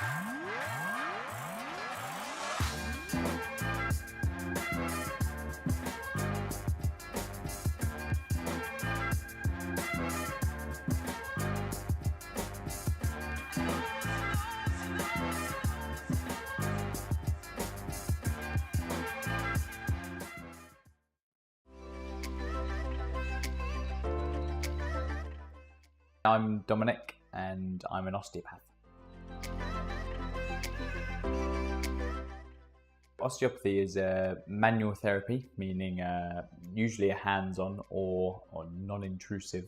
I'm Dominic and I'm an osteopath. Osteopathy is a manual therapy, meaning usually a hands-on or non-intrusive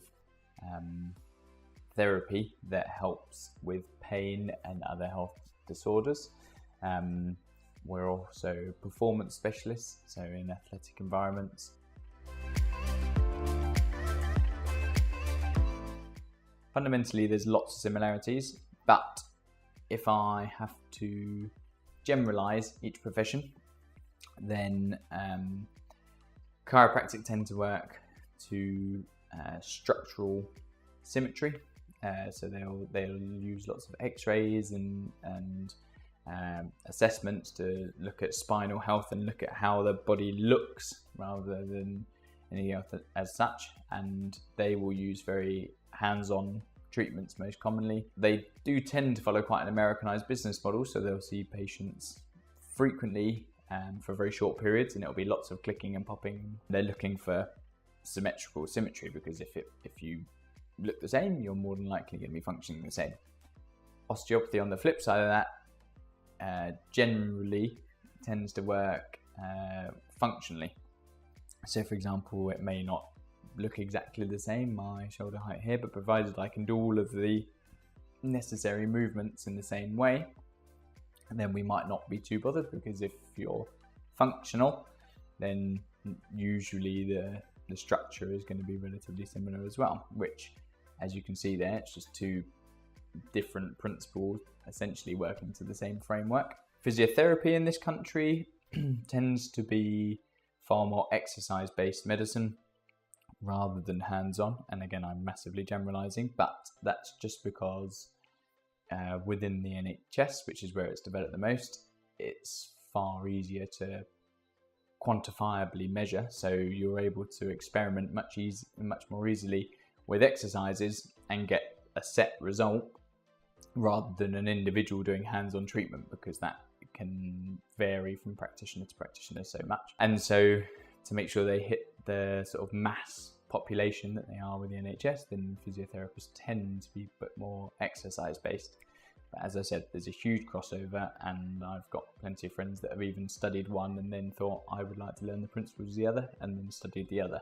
therapy that helps with pain and other health disorders. We're also performance specialists, so in athletic environments. Fundamentally, there's lots of similarities, but if I have to generalize each profession, then chiropractic tend to work to structural symmetry. So they'll use lots of X-rays and assessments to look at spinal health and look at how the body looks rather than anything else as such. And they will use very hands-on treatments most commonly. They do tend to follow quite an Americanized business model, so they'll see patients frequently for very short periods, and it'll be lots of clicking and popping. They're looking for symmetrical symmetry because if you look the same, you're more than likely going to be functioning the same. Osteopathy, on the flip side of that, generally tends to work functionally. So for example, it may not look exactly the same, my shoulder height here, but provided I can do all of the necessary movements in the same way, and then we might not be too bothered, because if you're functional, then usually the structure is going to be relatively similar as well, which, as you can see there, it's just two different principles essentially working to the same framework. Physiotherapy in this country tends to be far more exercise-based medicine rather than hands-on, and again, I'm massively generalizing, but that's just because within the NHS, which is where it's developed the most, it's far easier to quantifiably measure, so you're able to experiment much more easily with exercises and get a set result rather than an individual doing hands-on treatment, because that can vary from practitioner to practitioner so much. And so to make sure they hit the sort of mass population that they are with the NHS, then physiotherapists tend to be a bit more exercise based. But as I said, there's a huge crossover, and I've got plenty of friends that have even studied one and then thought, I would like to learn the principles of the other, and then studied the other.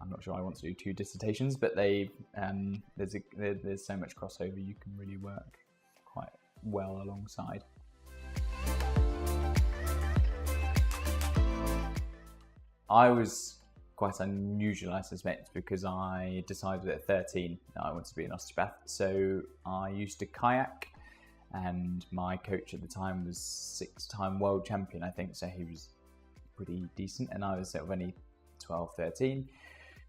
I'm not sure I want to do two dissertations, but there's so much crossover, you can really work quite well alongside. I was quite unusual, I suspect, because I decided at 13 that I wanted to be an osteopath. So I used to kayak, and my coach at the time was 6-time world champion, I think, so he was pretty decent, and I was sort of only 12, 13,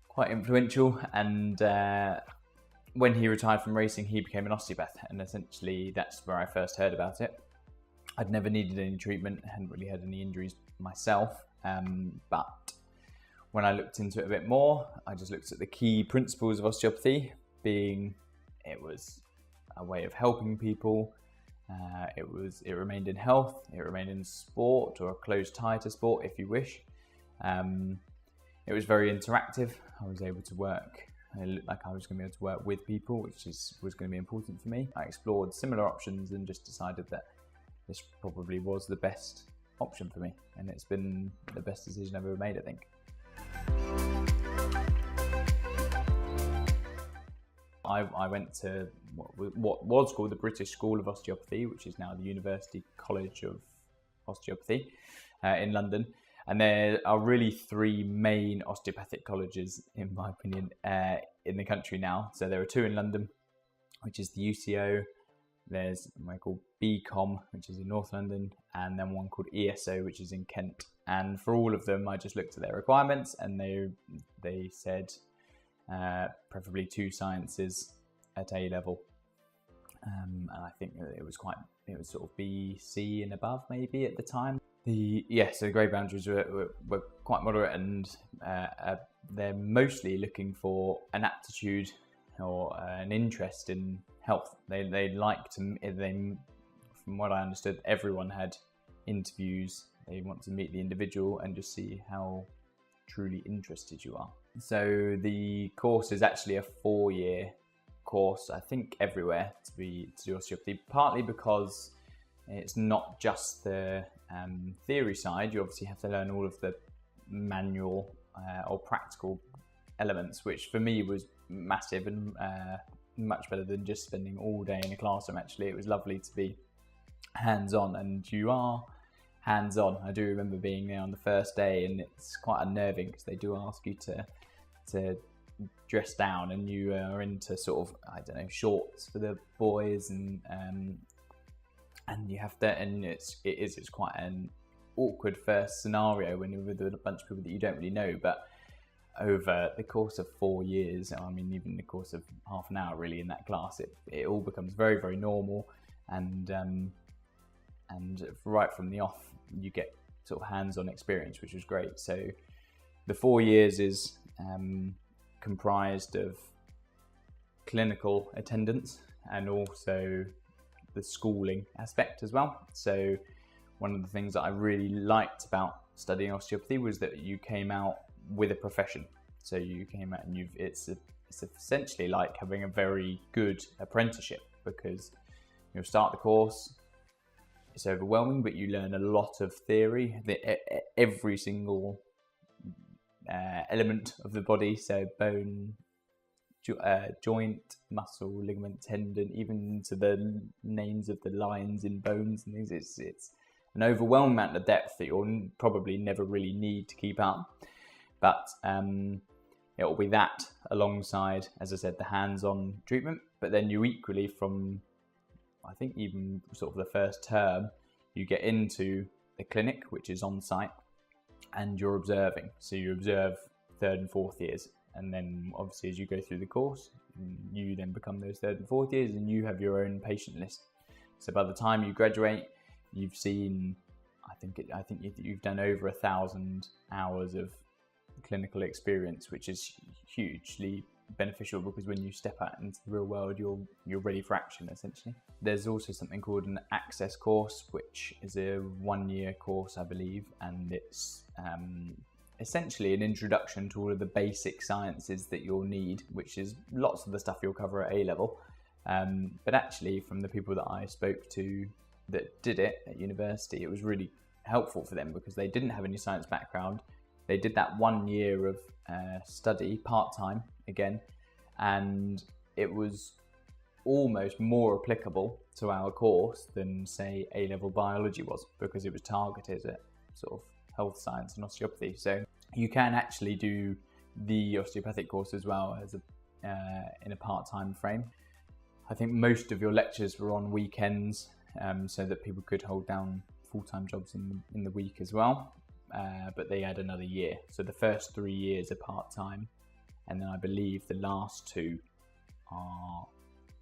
quite influential. And when he retired from racing, he became an osteopath, and essentially that's where I first heard about it. I'd never needed any treatment, hadn't really had any injuries myself, but when I looked into it a bit more, I just looked at the key principles of osteopathy, being it was a way of helping people, it remained in health, it remained in sport, or a close tie to sport if you wish. It was very interactive. I was able to work, it looked like I was going to be able to work with people, which was going to be important for me. I explored similar options and just decided that this probably was the best option for me, and it's been the best decision I've ever made, I think. I went to what was called the British School of Osteopathy, which is now the University College of Osteopathy in London. And there are really three main osteopathic colleges, in my opinion, in the country now. So there are two in London, which is the UCO. There's one called BCom, which is in North London, and then one called ESO, which is in Kent. And for all of them, I just looked at their requirements, and they said preferably 2 sciences at A level. and I think that it was sort of BC and above maybe at the time. So the grade boundaries were quite moderate, and they're mostly looking for an aptitude or an interest in health. They like to, from what I understood, everyone had interviews. They want to meet the individual and just see how truly interested you are. So the course is actually a 4-year course, I think, everywhere to do osteopathy, partly because it's not just the theory side. You obviously have to learn all of the manual or practical elements, which for me was massive and much better than just spending all day in a classroom. Actually, it was lovely to be hands-on, and you are hands-on. I do remember being there on the first day, and it's quite unnerving because they do ask you to dress down, and you are into sort of, I don't know, shorts for the boys, and you have to, and it's quite an awkward first scenario when you're with a bunch of people that you don't really know. But over the course of 4 years, I mean, even the course of half an hour really in that class, it all becomes very, very normal, and right from the off you get sort of hands-on experience, which was great. So the 4 years is comprised of clinical attendance and also the schooling aspect as well. So one of the things that I really liked about studying osteopathy was that you came out with a profession. So you came out and it's essentially like having a very good apprenticeship, because you'll start the course, it's overwhelming, but you learn a lot of theory, every single element of the body, so bone, joint, muscle, ligament, tendon, even to the names of the lines in bones and things. It's an overwhelming amount of depth that you'll probably never really need to keep up, but it will be that alongside, as I said, the hands-on treatment. But then you equally, from I think even sort of the first term, you get into the clinic, which is on site, and you're observing. So you observe 3rd and 4th years, and then obviously as you go through the course, you then become those 3rd and 4th years, and you have your own patient list. So by the time you graduate, you've seen, I think you've done over 1,000 hours of clinical experience, which is hugely beneficial, because when you step out into the real world, you're ready for action, essentially. There's also something called an access course, which is a 1-year course, I believe, and it's essentially an introduction to all of the basic sciences that you'll need, which is lots of the stuff you'll cover at A-level. But actually, from the people that I spoke to that did it at university, it was really helpful for them because they didn't have any science background. They did that 1 year of study, part-time again, and it was almost more applicable to our course than, say, A-level biology was, because it was targeted at sort of health science and osteopathy. So you can actually do the osteopathic course as well as in a part-time frame. I think most of your lectures were on weekends, so that people could hold down full-time jobs in the week as well. But they add another year. So the first 3 years are part-time, and then I believe the last 2 are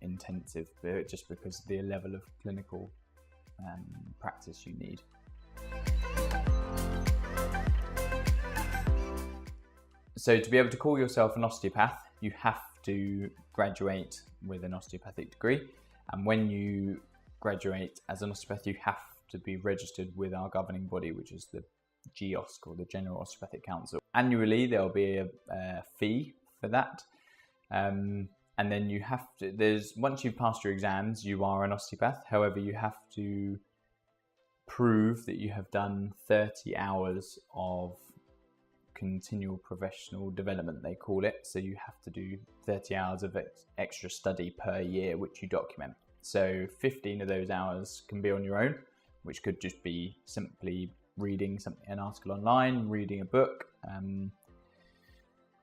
intensive, just because of the level of clinical practice you need. So to be able to call yourself an osteopath, you have to graduate with an osteopathic degree. And when you graduate as an osteopath, you have to be registered with our governing body, which is the GOSC, or the General Osteopathic Council. Annually, there'll be a fee for that. And then you have to, once you've passed your exams, you are an osteopath. However, you have to prove that you have done 30 hours of continual professional development, they call it. So you have to do 30 hours of extra study per year, which you document. So 15 of those hours can be on your own, which could just be simply reading an article online, reading a book,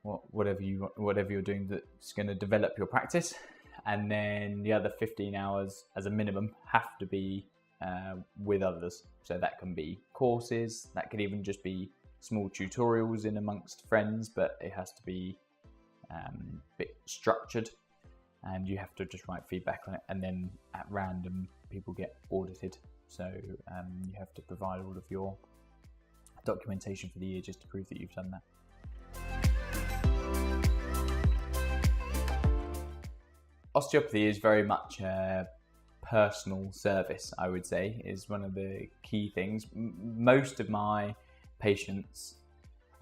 whatever you're doing that's going to develop your practice. And then the other 15 hours as a minimum have to be with others. So that can be courses, that could even just be small tutorials in amongst friends, but it has to be a bit structured. and you have to just write feedback on it, and then at random people get audited. So you have to provide all of your documentation for the year just to prove that you've done that. Osteopathy is very much a personal service, I would say, is one of the key things. Most of my patients,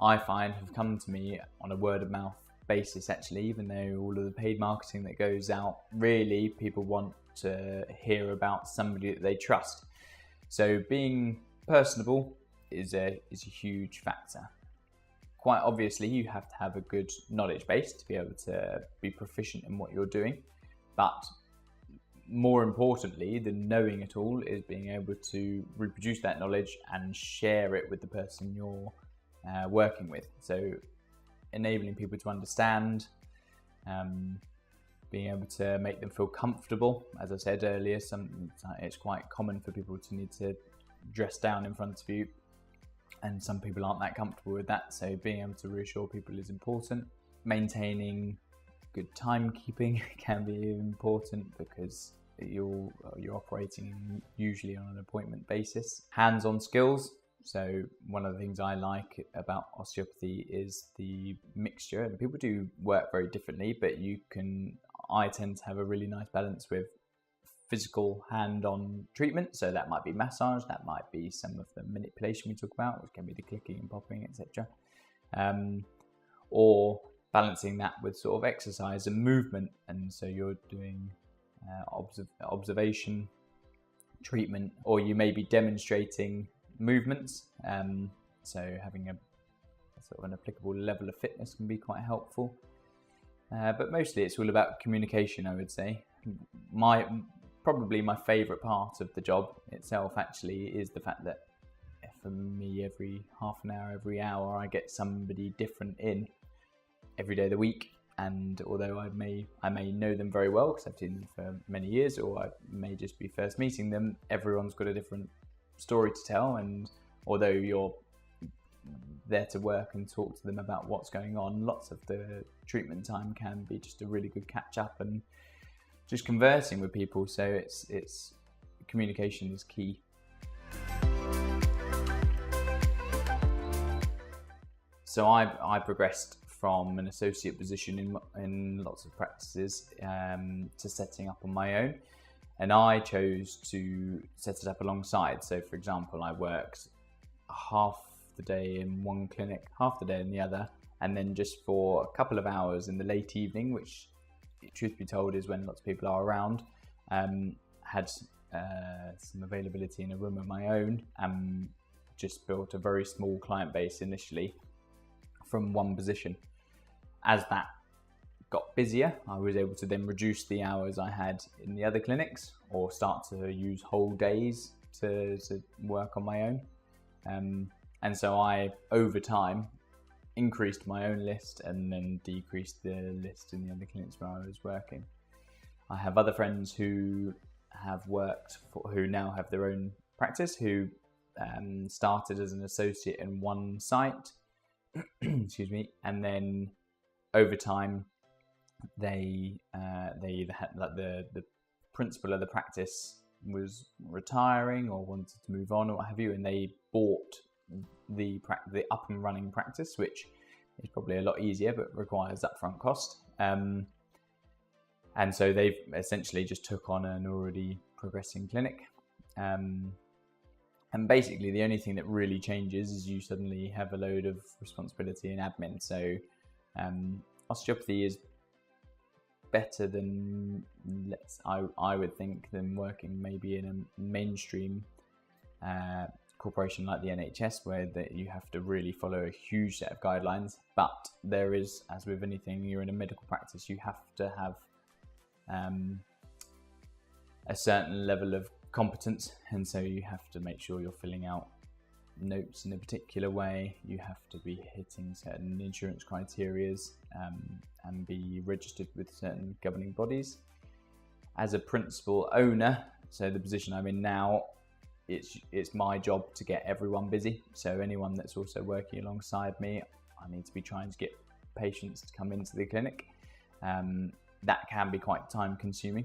I find, have come to me on a word of mouth basis, actually, even though all of the paid marketing that goes out, really people want to hear about somebody that they trust. So being personable is a huge factor. Quite obviously, you have to have a good knowledge base to be able to be proficient in what you're doing. But more importantly than knowing it all is being able to reproduce that knowledge and share it with the person you're working with. So enabling people to understand, being able to make them feel comfortable. As I said earlier, it's quite common for people to need to dress down in front of you, and some people aren't that comfortable with that. So being able to reassure people is important. Maintaining good timekeeping can be important because you're operating usually on an appointment basis. Hands-on skills. So one of the things I like about osteopathy is the mixture, and people do work very differently, but I tend to have a really nice balance with physical hand-on treatment. So that might be massage, that might be some of the manipulation we talk about, which can be the clicking and popping, etc. Or balancing that with sort of exercise and movement. And so you're doing observation, treatment, or you may be demonstrating movements. So having a sort of an applicable level of fitness can be quite helpful. But mostly it's all about communication, I would say. Probably my favourite part of the job itself actually is the fact that for me, every half an hour, every hour, I get somebody different in every day of the week. And although I may know them very well because I've seen them for many years, or I may just be first meeting them, everyone's got a different story to tell. And although you're there to work and talk to them about what's going on, lots of the treatment time can be just a really good catch up and just conversing with people. So it's communication is key. So I progressed from an associate position in lots of practices to setting up on my own, and I chose to set it up alongside. So for example, I worked half the day in one clinic, half the day in the other, and then just for a couple of hours in the late evening, which truth be told is when lots of people are around, had some availability in a room of my own, and just built a very small client base initially from one position. As that got busier, I was able to then reduce the hours I had in the other clinics, or start to use whole days to work on my own. And so I, over time, increased my own list and then decreased the list in the other clinics where I was working. I have other friends who who now have their own practice, who started as an associate in one site, excuse me, and then over time they either had, like, the principal of the practice was retiring or wanted to move on or what have you, and they bought the up and running practice, which is probably a lot easier but requires upfront cost. And so they've essentially just took on an already progressing clinic. And basically the only thing that really changes is you suddenly have a load of responsibility and admin. So osteopathy is better than, I would think, than working maybe in a mainstream corporation like the NHS, where you have to really follow a huge set of guidelines. But there is, as with anything, you're in a medical practice, you have to have a certain level of competence, and so you have to make sure you're filling out notes in a particular way. You have to be hitting certain insurance criterias and be registered with certain governing bodies. As a principal owner, so the position I'm in now, it's my job to get everyone busy. So anyone that's also working alongside me, I need to be trying to get patients to come into the clinic. that can be quite time consuming.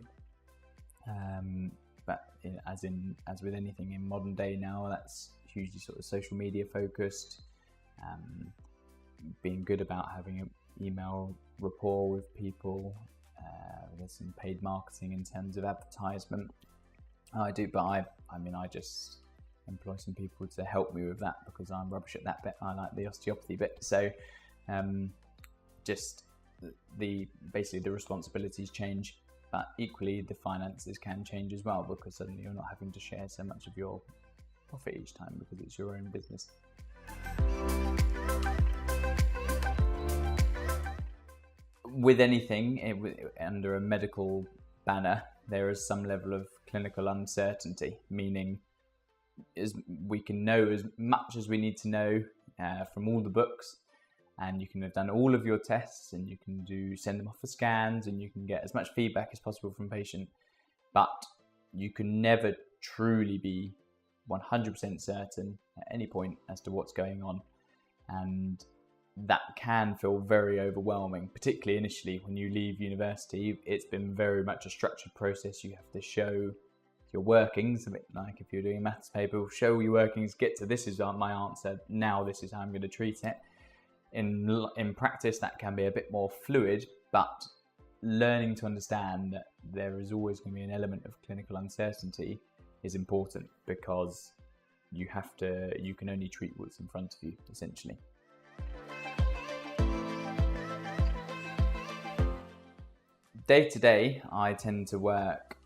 But as with anything in modern day now, that's hugely sort of social media focused. Being good about having an email rapport with people. There's some paid marketing in terms of advertisement. I just employ some people to help me with that because I'm rubbish at that bit. I like the osteopathy bit. So just basically the responsibilities change, but equally the finances can change as well, because suddenly you're not having to share so much of your profit each time because it's your own business. With anything under a medical banner, there is some level of clinical uncertainty, meaning we can know as much as we need to know from all the books, and you can have done all of your tests, and you can send them off for scans, and you can get as much feedback as possible from patient, but you can never truly be 100% certain at any point as to what's going on. And that can feel very overwhelming, particularly initially when you leave university. It's been very much a structured process. You have to show your workings, a bit like if you're doing a maths paper, show your workings, get to this is my answer, now this is how I'm going to treat it. In practice, that can be a bit more fluid, but learning to understand that there is always going to be an element of clinical uncertainty is important, because you can only treat what's in front of you, essentially. Day to day, I tend to work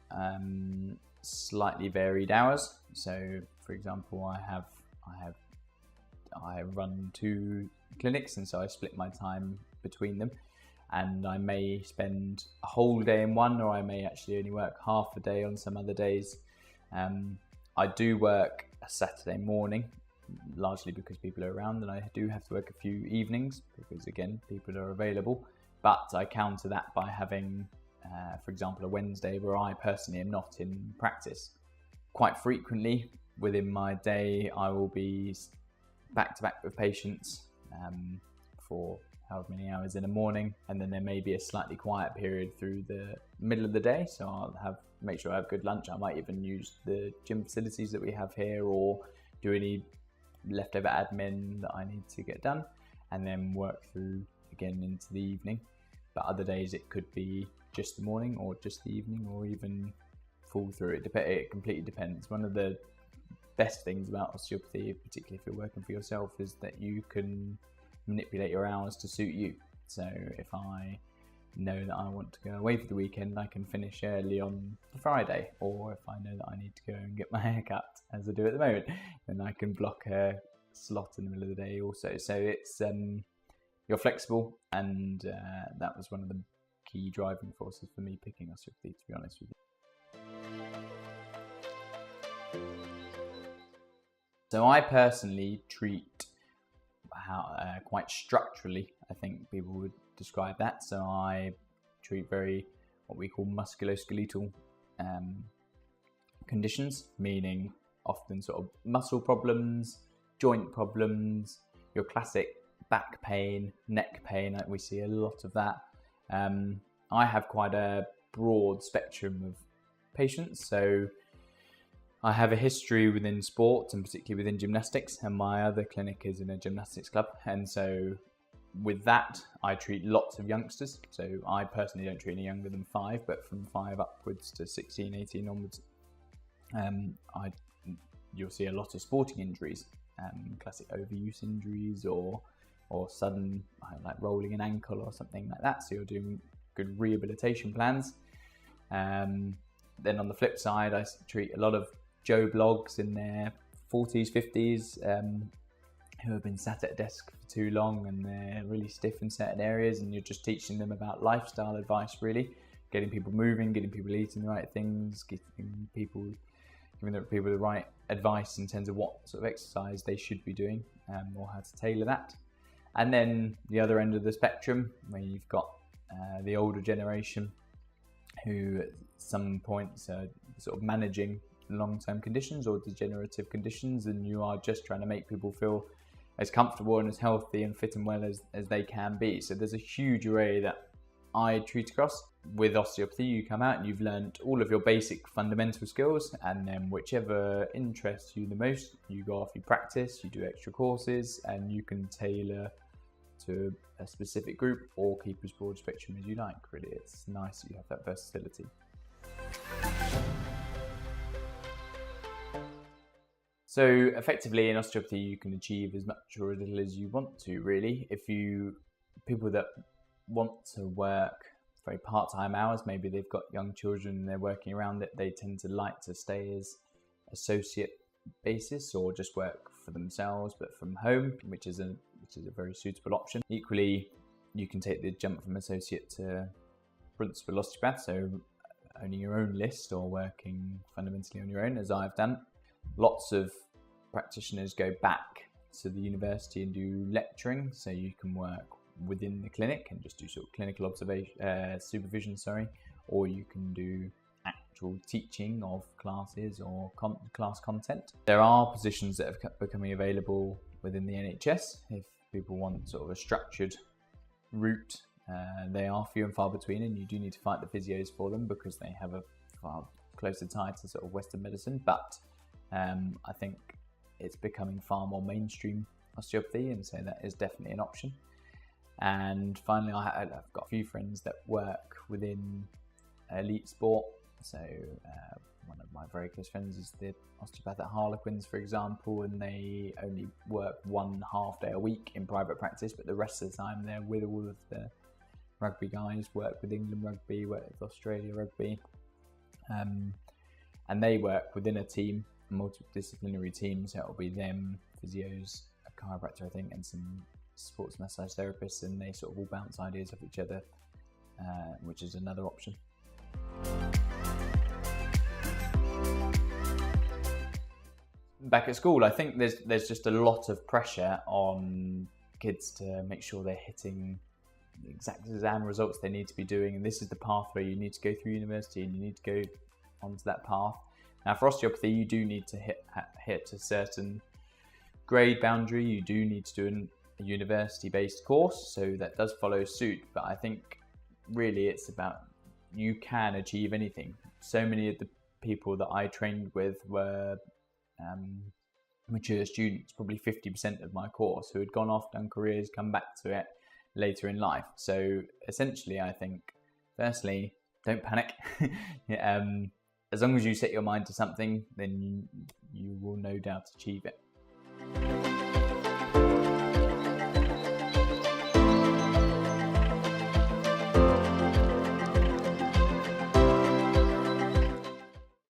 slightly varied hours. So, for example, I run 2 clinics, and so I split my time between them. And I may spend a whole day in one, or I may actually only work half a day on some other days. I do work a Saturday morning, largely because people are around, and I do have to work a few evenings because, again, people are available. But I counter that by having, for example, a Wednesday where I personally am not in practice. Quite frequently within my day, I will be back to back with patients for however many hours in the morning, and then there may be a slightly quiet period through the middle of the day. So I'll make sure I have good lunch. I might even use the gym facilities that we have here, or do any leftover admin that I need to get done, and then work through again into the evening. But other days it could be just the morning or just the evening, or even full through. It completely depends. One of the best things about osteopathy, particularly if you're working for yourself, is that you can manipulate your hours to suit you. So if I know that I want to go away for the weekend, I can finish early on Friday, or if I know that I need to go and get my hair cut, as I do at the moment, then I can block a slot in the middle of the day also. So it's you're flexible, and that was one of the key driving forces for me picking osteopathy, to be honest with you. So I personally treat quite structurally, I think people would describe that. So I treat what we call musculoskeletal conditions, meaning often sort of muscle problems, joint problems, your classic back pain, neck pain, like we see a lot of that. I have quite a broad spectrum of patients. So I have a history within sport, and particularly within gymnastics, and my other clinic is in a gymnastics club. And so with that, I treat lots of youngsters. So I personally don't treat any younger than 5, but from 5 upwards to 16, 18 onwards, you'll see a lot of sporting injuries, classic overuse injuries, or sudden, like rolling an ankle or something like that. So you're doing good rehabilitation plans. Then on the flip side, I treat a lot of Joe blogs in their 40s, 50s, who have been sat at a desk for too long, and they're really stiff in certain areas, and you're just teaching them about lifestyle advice, really, getting people moving, getting people eating the right things, giving people the right advice in terms of what sort of exercise they should be doing, or how to tailor that. And then the other end of the spectrum, where you've got the older generation, who at some points are sort of managing long-term conditions or degenerative conditions, and you are just trying to make people feel as comfortable and as healthy and fit and well as they can be. So there's a huge array that I treat across. with osteopathy, you come out and you've learned all of your basic fundamental skills, and then whichever interests you the most, you go off, you practice, you do extra courses, and you can tailor to a specific group or keep as broad spectrum as you like. Really, it's nice that you have that versatility. So effectively in osteopathy, you can achieve as much or as little as you want to, really. People that want to work very part-time hours, maybe they've got young children and they're working around it, they tend to like to stay as associate basis or just work for themselves but from home, which is a very suitable option. Equally, you can take the jump from associate to principal osteopath, so owning your own list or working fundamentally on your own, as I've done. Lots of practitioners go back to the university and do lecturing, so you can work within the clinic and just do sort of clinical supervision, or you can do actual teaching of classes or class content. There are positions that are becoming available within the NHS if people want sort of a structured route. They are few and far between, and you do need to fight the physios for them because they have a far closer tie to sort of Western medicine, but I think it's becoming far more mainstream osteopathy, and so that is definitely an option. And finally, I've got a few friends that work within elite sport. So one of my very close friends is the osteopath at Harlequins, for example, and they only work 1.5 day a week in private practice, but the rest of the time they're with all of the rugby guys, work with England rugby, work with Australia rugby, and they work within a team, a multidisciplinary team, so it'll be them, physios, a chiropractor I think, and some sports massage therapists, and they sort of all bounce ideas off each other, which is another option. Back at school, I think there's just a lot of pressure on kids to make sure they're hitting the exact exam results they need to be doing, and this is the pathway you need to go through university, and you need to go onto that path. Now for osteopathy, you do need to hit a certain grade boundary, you do need to do a university-based course, so that does follow suit, but I think really it's about you can achieve anything. So many of the people that I trained with were mature students, probably 50% of my course, who had gone off, done careers, come back to it later in life. So essentially, I think, firstly, don't panic. As long as you set your mind to something, then you will no doubt achieve it.